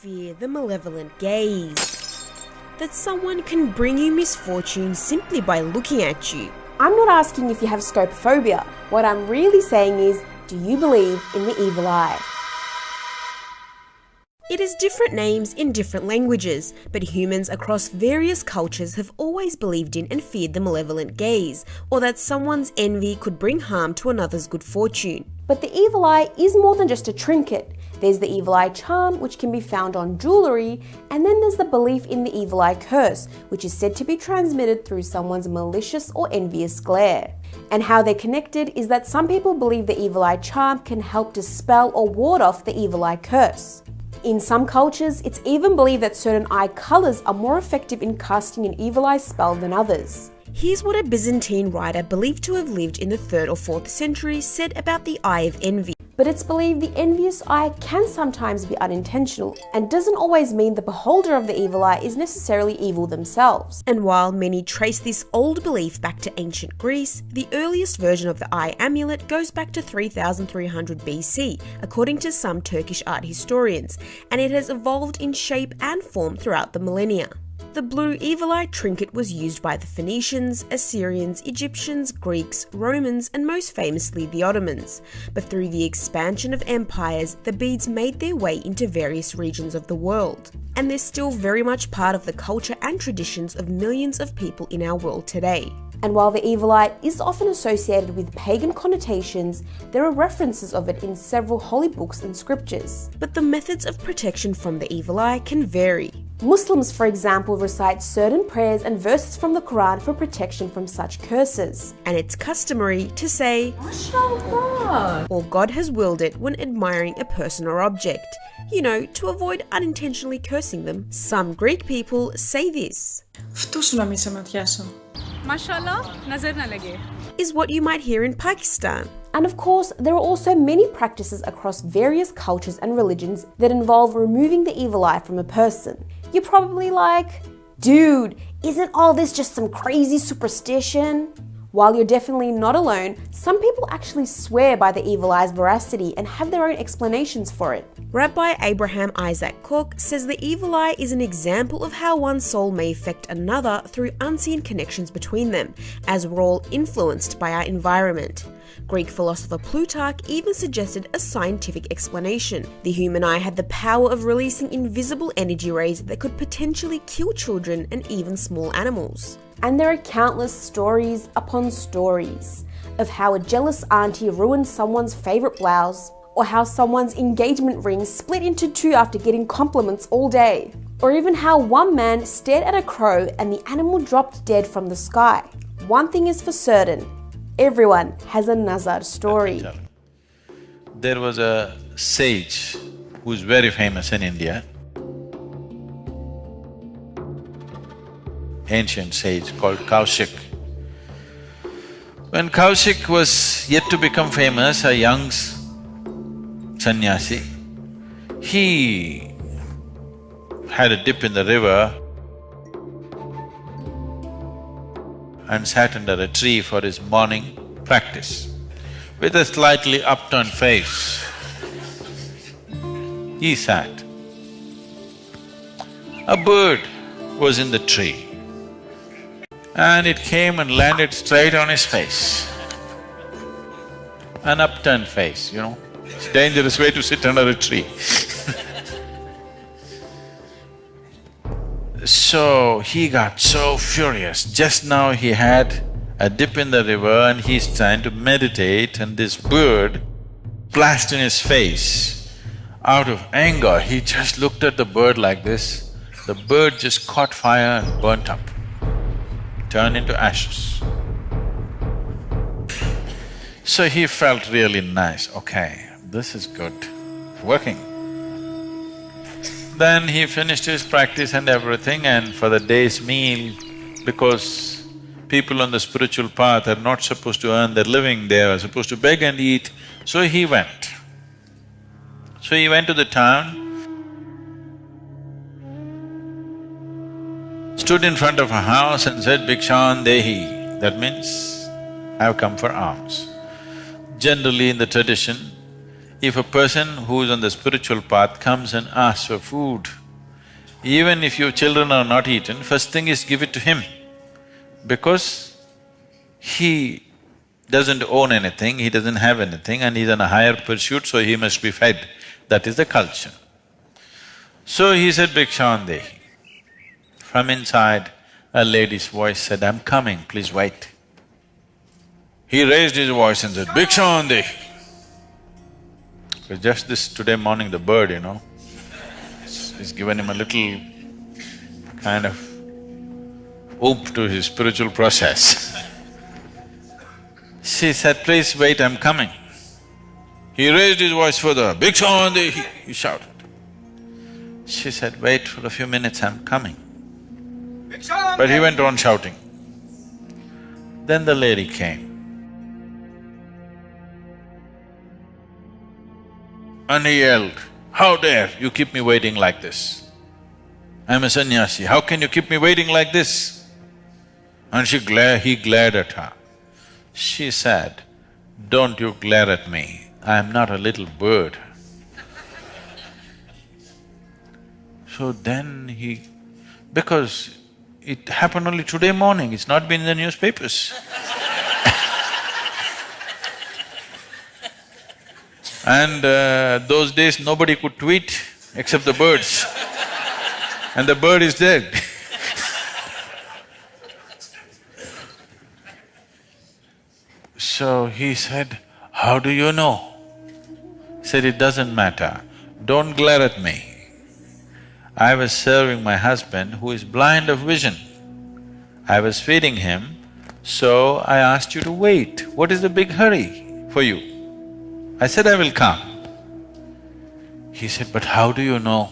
fear the malevolent gaze. That someone can bring you misfortune simply by looking at you. I'm not asking if you have scopophobia. What I'm really saying is, do you believe in the evil eye? It has different names in different languages, but humans across various cultures have always believed in and feared the malevolent gaze, or that someone's envy could bring harm to another's good fortune. But the evil eye is more than just a trinket. There's the evil eye charm, which can be found on jewellery, and then there's the belief in the evil eye curse, which is said to be transmitted through someone's malicious or envious glare. And how they're connected is that some people believe the evil eye charm can help dispel or ward off the evil eye curse. In some cultures, it's even believed that certain eye colours are more effective in casting an evil eye spell than others. Here's what a Byzantine writer believed to have lived in the 3rd or 4th century said about the eye of envy. But it's believed the envious eye can sometimes be unintentional and doesn't always mean the beholder of the evil eye is necessarily evil themselves. And while many trace this old belief back to ancient Greece, the earliest version of the eye amulet goes back to 3300 BC, according to some Turkish art historians, and it has evolved in shape and form throughout the millennia. The blue evil eye trinket was used by the Phoenicians, Assyrians, Egyptians, Greeks, Romans, and most famously the Ottomans. But through the expansion of empires, the beads made their way into various regions of the world. And they're still very much part of the culture and traditions of millions of people in our world today. And while the evil eye is often associated with pagan connotations, there are references of it in several holy books and scriptures. But the methods of protection from the evil eye can vary. Muslims, for example, recite certain prayers and verses from the Quran for protection from such curses. And it's customary to say, MashaAllah, or God has willed it when admiring a person or object. You know, to avoid unintentionally cursing them. Some Greek people say this. Φτούσου να μη σε ματιάσω. Mashallah, nazar na lage. Is what you might hear in Pakistan. And of course, there are also many practices across various cultures and religions that involve removing the evil eye from a person. You're probably like, dude, isn't all this just some crazy superstition? While you're definitely not alone, some people actually swear by the evil eye's veracity and have their own explanations for it. Rabbi Abraham Isaac Koch says the evil eye is an example of how one soul may affect another through unseen connections between them, as we're all influenced by our environment. Greek philosopher Plutarch even suggested a scientific explanation. The human eye had the power of releasing invisible energy rays that could potentially kill children and even small animals. And there are countless stories upon stories of how a jealous auntie ruined someone's favourite blouse, or how someone's engagement ring split into two after getting compliments all day, or even how one man stared at a crow and the animal dropped dead from the sky. One thing is for certain, everyone has a Nazar story. There was a sage who's very famous in India, ancient sage called Kaushik. When Kaushik was yet to become famous, a young sannyasi, he had a dip in the river and sat under a tree for his morning practice. With a slightly upturned face, he sat. A bird was in the tree and it came and landed straight on his face. An upturned face, you know, it's a dangerous way to sit under a tree. So he got so furious. Just now he had a dip in the river and he's trying to meditate, and this bird splashed in his face. Out of anger, he just looked at the bird like this. The bird just caught fire and burnt up, turned into ashes. So he felt really nice, okay, this is good, working. Then he finished his practice and everything, and for the day's meal, because people on the spiritual path are not supposed to earn their living, they are supposed to beg and eat, so he went. So he went to the town, stood in front of a house and said, Bhikshan Dehi, that means, I've come for alms. Generally in the tradition, if a person who is on the spiritual path comes and asks for food, Even if your children are not eaten, first thing is give it to him. Because he doesn't own anything, he doesn't have anything and he's on a higher pursuit, so he must be fed. That is the culture. So he said, Bhikshandehi. From inside, a lady's voice said, I'm coming, please wait. He raised his voice and said, Bhikshandehi. So just this today morning, the bird, it's given him a little kind of oomph to his spiritual process. She said, please wait, I'm coming. He raised his voice further, Bhikshandehi, he shouted. She said, wait for a few minutes, I'm coming. But he went on shouting. Then the lady came. And he yelled, how dare you keep me waiting like this? I'm a sannyasi, how can you keep me waiting like this? And he glared at her. She said, don't you glare at me, I'm not a little bird. So then because it happened only today morning, it's not been in the newspapers. And those days nobody could tweet except the birds, and the bird is dead. So he said, how do you know? He said, it doesn't matter, don't glare at me. I was serving my husband who is blind of vision. I was feeding him, so I asked you to wait. What is the big hurry for you? I said, I will come. He said, but how do you know?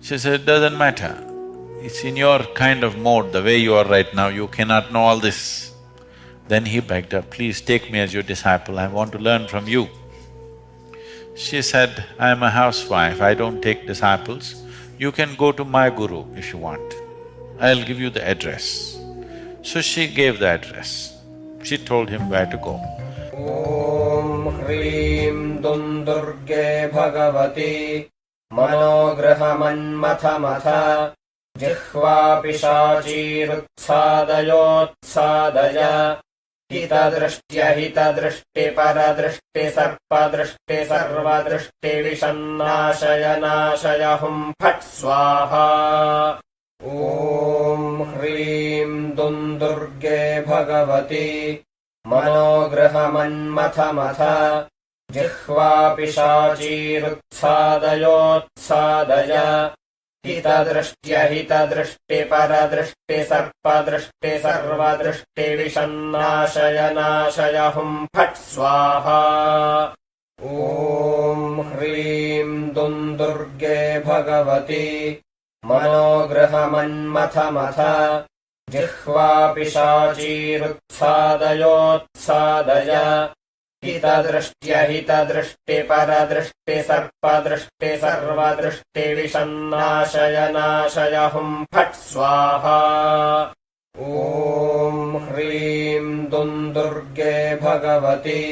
She said, it doesn't matter. It's in your kind of mode, the way you are right now, you cannot know all this. Then he begged her, please take me as your disciple, I want to learn from you. She said, I am a housewife, I don't take disciples. You can go to my guru if you want. I'll give you the address. So she gave the address. She told him where to go. Om Hrim Dundurge Bhagavati Manograhamanmathamatha Jihva Pishachi Rutsadayotsadaya Hitadrishtya Hitadrishti Paradrishti Sarpadrishti Sarvadrishti Vishannashaya Nashaya Hum Phat Swaha Om Hrim Dundurge Bhagavati Manograhamanmathamatha Jihva Pishachi Rutsadayotsadaya Hitadrishtya Hitadrishti Paradrishti Sarpadrishti Sarvadrishti Vishannashaya Nashaya Hum Phat Swaha Om Hrim Dundurge Bhagavati Manograhamanmathamatha Jihva Pishachi Rutsadayotsadaya Hitadrishtya Hitadrishti Paradrishti Sarpadrishti Sarvadrishti Vishannashaya Nashaya Hum Phat Swaha Om Hrim Dundurge Bhagavati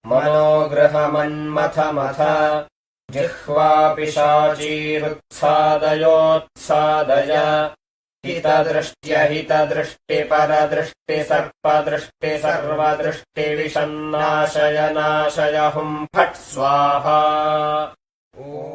Manograhamanmathamatha Jihva Pishachi Rutsadayotsadaya Hitadrishtya Hitadrishti Paradrishti Sarpadrishti Sarvadrishti Vishannashaya Nashaya Hum Phat Swaha Om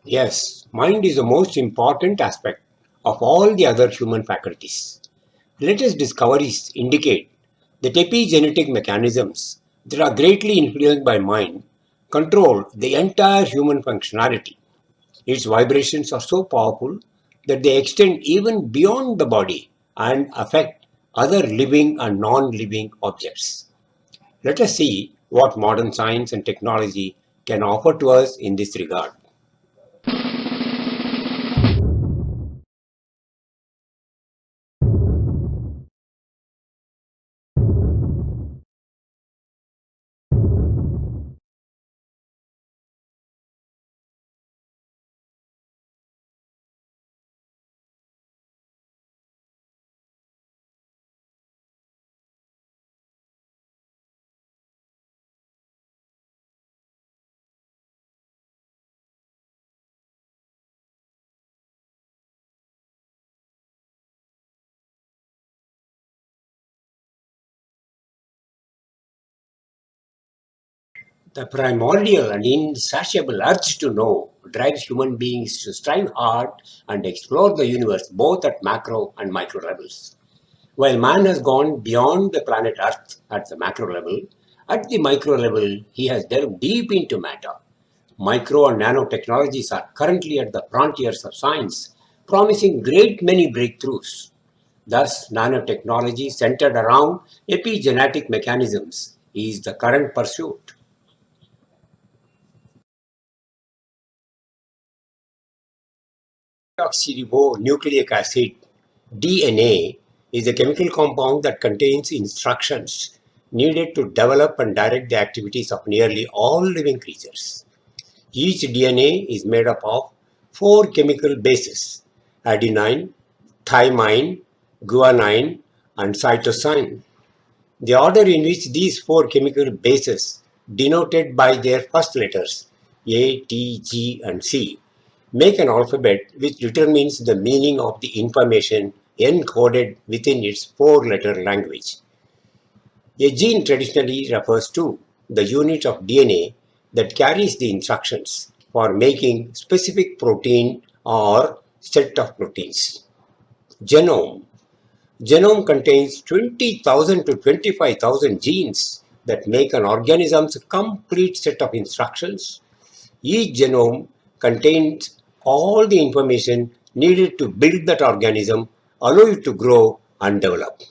Yes, mind is the most important aspect of all the other human faculties. Latest discoveries indicate that epigenetic mechanisms that are greatly influenced by mind control the entire human functionality. Its vibrations are so powerful that they extend even beyond the body and affect other living and non-living objects. Let us see what modern science and technology can offer to us in this regard. The primordial and insatiable urge to know drives human beings to strive hard and explore the universe both at macro and micro levels. While man has gone beyond the planet Earth at the macro level, at the micro level he has delved deep into matter. Micro and nanotechnologies are currently at the frontiers of science, promising great many breakthroughs. Thus, nanotechnology centered around epigenetic mechanisms is the current pursuit. Nucleic acid, DNA, is a chemical compound that contains instructions needed to develop and direct the activities of nearly all living creatures. Each DNA is made up of 4 chemical bases: adenine, thymine, guanine, and cytosine. The order in which these 4 chemical bases, denoted by their first letters A, T, G, and C, make an alphabet which determines the meaning of the information encoded within its 4-letter language. A gene traditionally refers to the unit of DNA that carries the instructions for making specific protein or set of proteins. Genome. Genome contains 20,000 to 25,000 genes that make an organism's complete set of instructions. Each genome contains all the information needed to build that organism, allow it to grow and develop.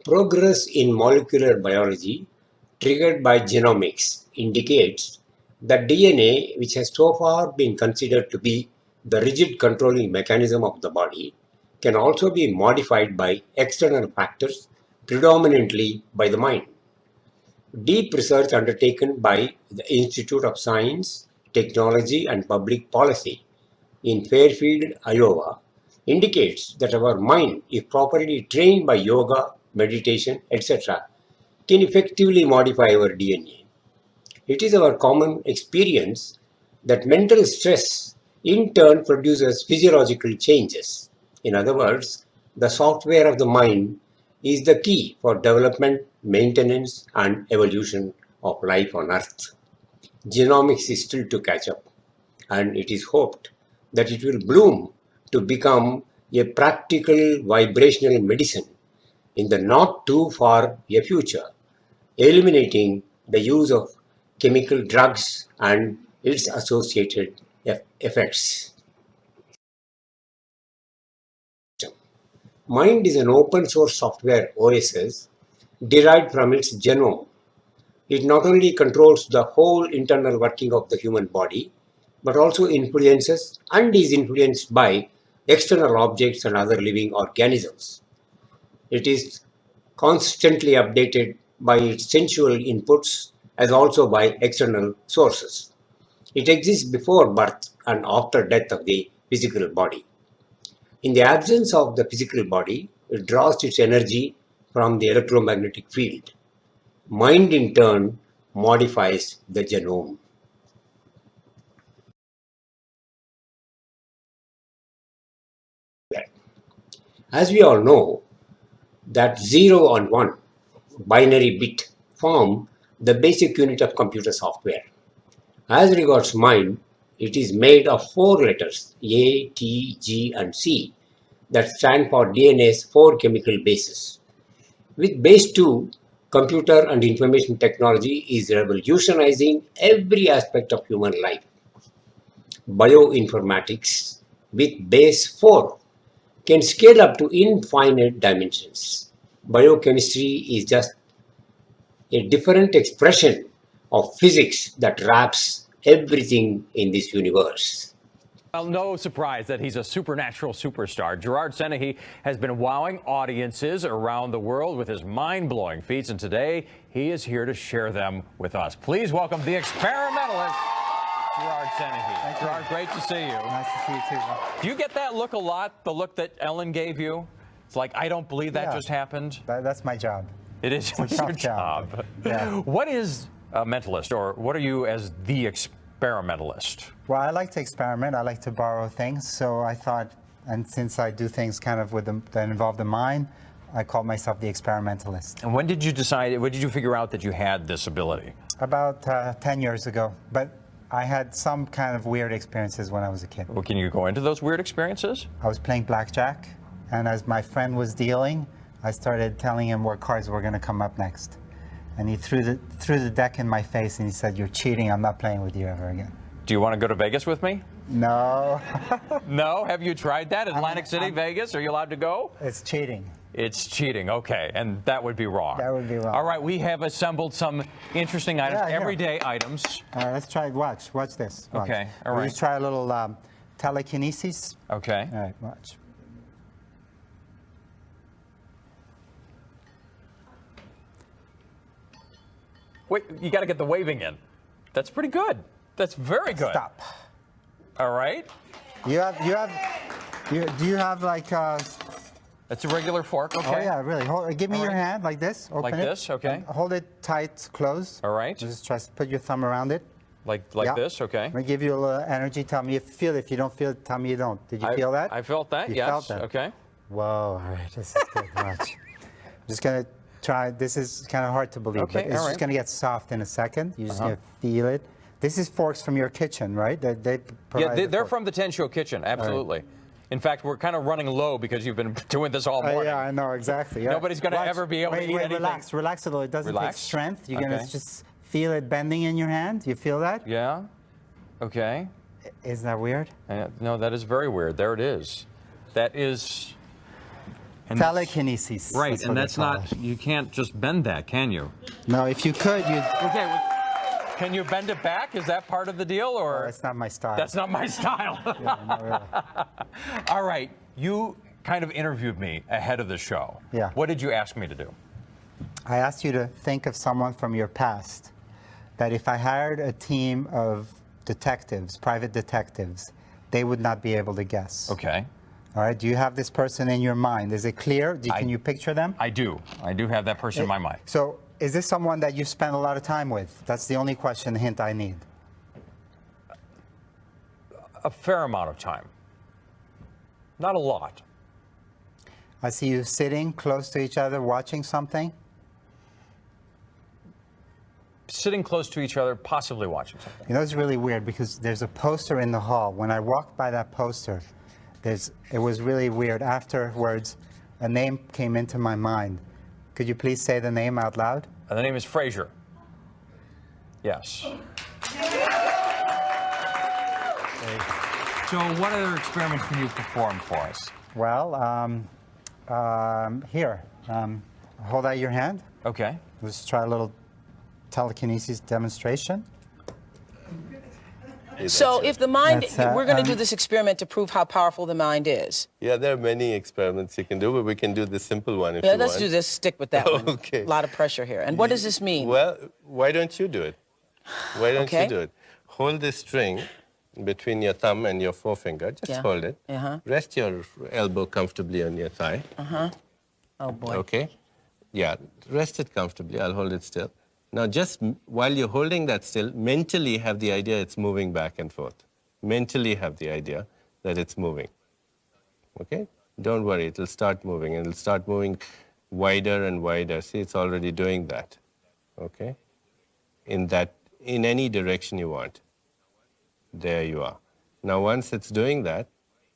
Progress in molecular biology triggered by genomics indicates that DNA, which has so far been considered to be the rigid controlling mechanism of the body, can also be modified by external factors, predominantly by the mind. Deep research undertaken by the Institute of Science, Technology and Public Policy in Fairfield, Iowa, indicates that our mind, if properly trained by yoga, meditation, etc., can effectively modify our DNA. It is our common experience that mental stress in turn produces physiological changes. In other words, the software of the mind is the key for development, maintenance, and evolution of life on Earth. Genomics is still to catch up, and it is hoped that it will bloom to become a practical vibrational medicine in the not too far a future, eliminating the use of chemical drugs and its associated effects. Mind is an open source software OSS derived from its genome. It not only controls the whole internal working of the human body, but also influences and is influenced by external objects and other living organisms. It is constantly updated by its sensual inputs as also by external sources. It exists before birth and after death of the physical body. In the absence of the physical body, it draws its energy from the electromagnetic field. Mind in turn modifies the genome. As we all know, that 0 and 1 binary bit form the basic unit of computer software. As regards mind, it is made of 4 letters A, T, G, and C that stand for DNA's 4 chemical bases. With base 2, computer and information technology is revolutionizing every aspect of human life. Bioinformatics with base 4 can scale up to infinite dimensions. Biochemistry is just a different expression of physics that wraps everything in this universe. Well, no surprise that he's a supernatural superstar. Gerard Senahi has been wowing audiences around the world with his mind-blowing feats, and today he is here to share them with us. Please welcome the experimentalist, Gerard Senehi. Gerard, great to see you. Nice to see you too. Do you get that look a lot, the look that Ellen gave you? It's like, I don't believe that just happened. That's my job. It is your job. Yeah. What is a mentalist, or what are you as the experimentalist? Well, I like to experiment. I like to borrow things. So I thought, and since I do things kind of that involve the mind, I call myself the experimentalist. And when did you decide, when did you figure out that you had this ability? About 10 years ago. But I had some kind of weird experiences when I was a kid. Well, can you go into those weird experiences? I was playing blackjack, and as my friend was dealing, I started telling him what cards were going to come up next. And he threw the deck in my face and he said, "You're cheating, I'm not playing with you ever again." Do you want to go to Vegas with me? No. No? Have you tried that? Atlantic City, Vegas? Are you allowed to go? It's cheating. It's cheating, okay, and that would be wrong. That would be wrong. All right, we have assembled some interesting items, Yeah, everyday items. All right, let's try, watch this. Watch. Okay, all right. Let's try a little telekinesis. Okay. All right, watch. Wait, you got to get the waving in. That's pretty good. That's very good. Stop. All right. Do you have like That's a regular fork, okay. Oh yeah, really. Give me your hand like this. Open like it. this, okay. And hold it tight, closed. All right. Just try to put your thumb around it. Like Yeah. this, okay. I'm gonna give you a little energy. Tell me if you feel it. If you don't feel it, tell me you don't. Did you feel that? I felt that, You yes. felt that. Okay. Whoa, all right, this is good. Watch. I'm just gonna try, this is kind of hard to believe, Okay, but it's all just right. gonna get soft in a second. You're just gonna feel it. This is forks from your kitchen, right? They provide Yeah, the they're fork. from the 10 Show Kitchen, absolutely. In fact, we're kind of running low because you've been doing this all morning. Yeah, I know, exactly. Yeah. Nobody's gonna Watch. ever be able to eat anything. Relax a little. It doesn't Relax. take strength. You're Okay. gonna just feel it bending in your hand. You feel that? Yeah. Okay. Isn't that weird? No, that is very weird. There it is. That is... Telekinesis. Right, what and they that's call not... it. You can't just bend that, can you? No, if you could, you'd... Okay, well, can you bend it back? Is that part of the deal, or...? That's not my style. That's not my style. Yeah, no, really. All right, you kind of interviewed me ahead of the show. Yeah. What did you ask me to do? I asked you to think of someone from your past that if I hired a team of detectives, private detectives, they would not be able to guess. Okay. All right, do you have this person in your mind? Is it clear? Can you picture them? I do. I do have that person in my mind. So is this someone that you spend a lot of time with? That's the only hint I need. A fair amount of time. Not a lot. I see you sitting close to each other watching something. Sitting close to each other, possibly watching something. You know, it's really weird because there's a poster in the hall. When I walked by that poster, it was really weird. Afterwards, a name came into my mind. Could you please say the name out loud? The name is Fraser. Yes. So what other experiments can you perform for us? Well, here. Hold out your hand. Okay. Let's try a little telekinesis demonstration. So if the mind, That's, we're going to do this experiment to prove how powerful the mind is. Yeah, there are many experiments you can do, but we can do the simple one if you Let's want. do this, stick with that one. Okay. A lot of pressure here. And what does this mean? Well, why don't you do it? Why don't Okay. you do it? Hold this string between your thumb and your forefinger. Just Yeah. hold it. Uh-huh. Rest your elbow comfortably on your thigh. Uh-huh. Oh, boy. Okay? Yeah, rest it comfortably. I'll hold it still. Now, just while you're holding that still, mentally have the idea it's moving back and forth. Mentally have the idea that it's moving. Okay? Don't worry, it'll start moving, and it'll start moving wider and wider. See, it's already doing that. Okay? In any direction you want. There you are. Now, once it's doing that,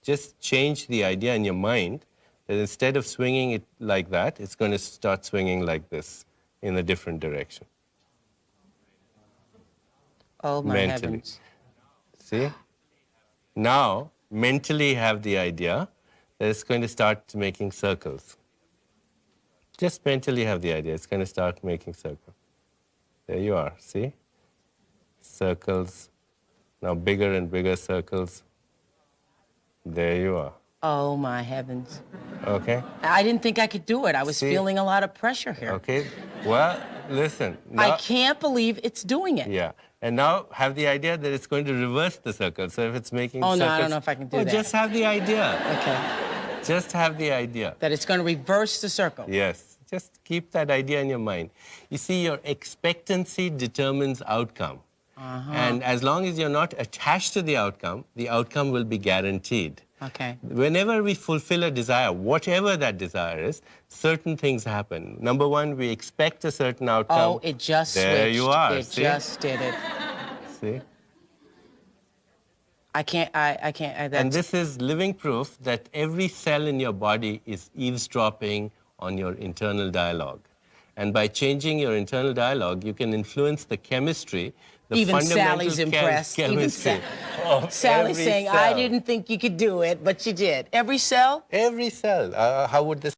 just change the idea in your mind that instead of swinging it like that, it's going to start swinging like this in a different direction. Oh, my Mentally. heavens. See? Now, mentally have the idea that it's going to start making circles. Just mentally have the idea it's going to start making circles. There you are, see? Circles. Now bigger and bigger circles. There you are. Oh, my heavens. Okay? I didn't think I could do it. I was See? feeling a lot of pressure here. Okay. Well, Listen. I Now, can't believe it's doing it. yeah. And now have the idea that it's going to reverse the circle. So if it's making Oh, no, circles, I don't know if I can do that. Just have the idea. Okay. Just have the idea. That it's going to reverse the circle. Yes. Just keep that idea in your mind. You see, your expectancy determines outcome. And as long as you're not attached to the outcome will be guaranteed. Okay. Whenever we fulfill a desire, whatever that desire is, certain things happen. Number one, we expect a certain outcome. Oh, it just switched. There you are. It just did it. See? I can't. And this is living proof that every cell in your body is eavesdropping on your internal dialogue. And by changing your internal dialogue, you can influence the chemistry, the Even fundamental Sally's impressed. chemistry. Sally's saying, cell. I didn't think you could do it, but you did. Every cell? Every cell. How would this...